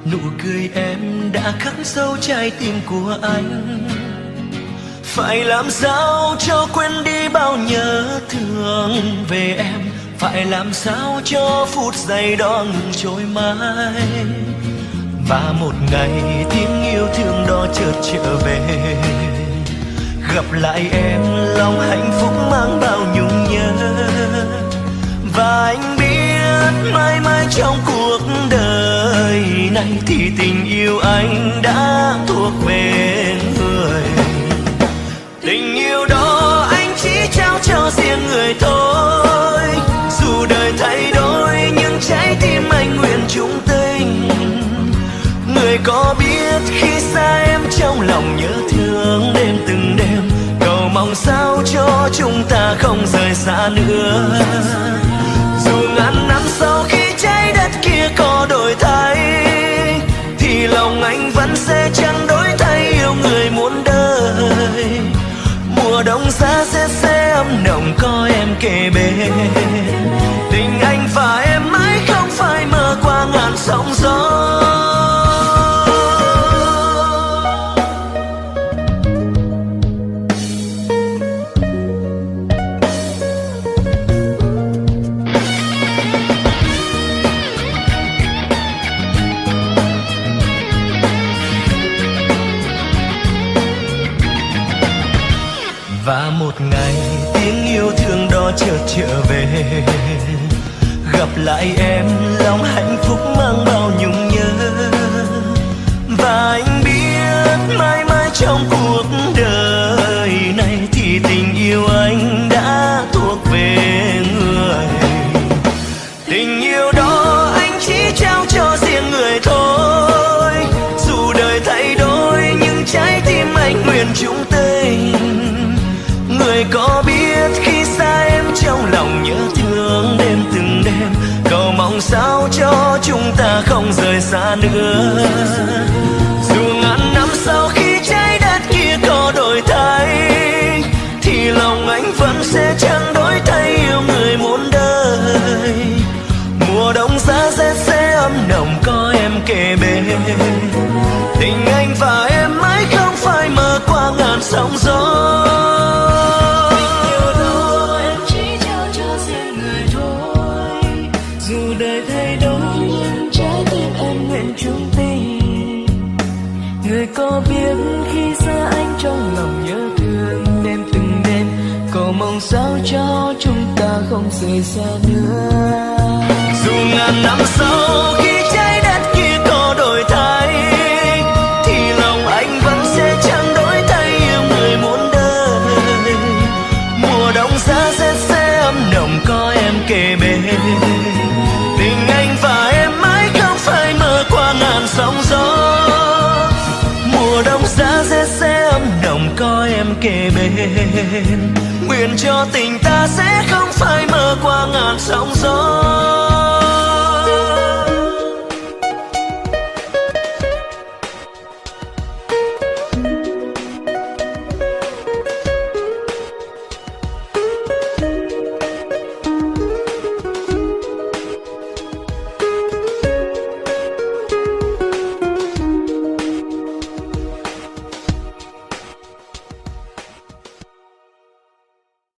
Nụ cười em đã khắc sâu trái tim của anh. Phải làm sao cho quên đi bao nhớ thương về em, phải làm sao cho phút giây đó ngừng trôi mãi. Và một ngày tiếng yêu thương đó chợt trở về, gặp lại em lòng hạnh phúc mang bao nhung nhớ. Và anh biết mãi mãi trong cuộc đời này thì tình yêu anh đã thuộc về người. Tình yêu đó anh chỉ trao cho riêng người thôi. Dù đời thay đổi nhưng trái tim anh nguyện chung tình. Người có biết khi xa em trong lòng nhớ thương đêm từng đêm, cầu mong sao cho chúng ta không rời xa nữa. Dù ngàn năm sau khi trái đất kia có đổi thay, thì lòng anh vẫn sẽ chẳng đổi thay yêu người muôn đời. Mùa đông giá rét sẽ ấm nồng có em kề bên. Tình anh và em mãi không phải mơ qua ngàn sóng gió. Và một ngày tiếng yêu thương đó chợt trở về, gặp lại em lòng hạnh phúc mang bao nhung nhớ. Và anh biết mãi mãi trong cuộc đời này thì tình yêu anh đã thuộc về người. Tình yêu đó anh chỉ trao cho riêng người thôi. Dù đời thay đổi nhưng trái tim anh nguyện chung tình. Người có biết khi xa em trong lòng nhớ thương đêm từng đêm, cầu mong sao cho chúng ta không rời xa nữa. Dù ngàn năm sau khi trái đất kia có đổi thay, thì lòng anh vẫn sẽ chẳng đổi thay yêu người muôn đời. Mùa đông giá rét sẽ ấm nồng có em kề bên. Tình anh và em mãi không phải mơ qua ngàn sóng gió. Dù đời thay đổi nhưng trái tim anh nguyện chung tình. Người có biết khi xa anh trong lòng nhớ thương đêm từng đêm, cầu mong sao cho chúng ta không rời xa nữa. Dù ngàn năm sau khi trái đất kia có đổi thay, thì lòng anh vẫn sẽ chẳng đổi thay yêu người muôn đời. Mùa đông giá rét sẽ ấm nồng có em kề bên. Tình anh và em mãi không phải mơ qua ngàn sóng gió. Mùa đông giá rét sẽ ấm nồng có em kề bên. Nguyện cho tình ta sẽ không phải mơ qua ngàn sóng gió.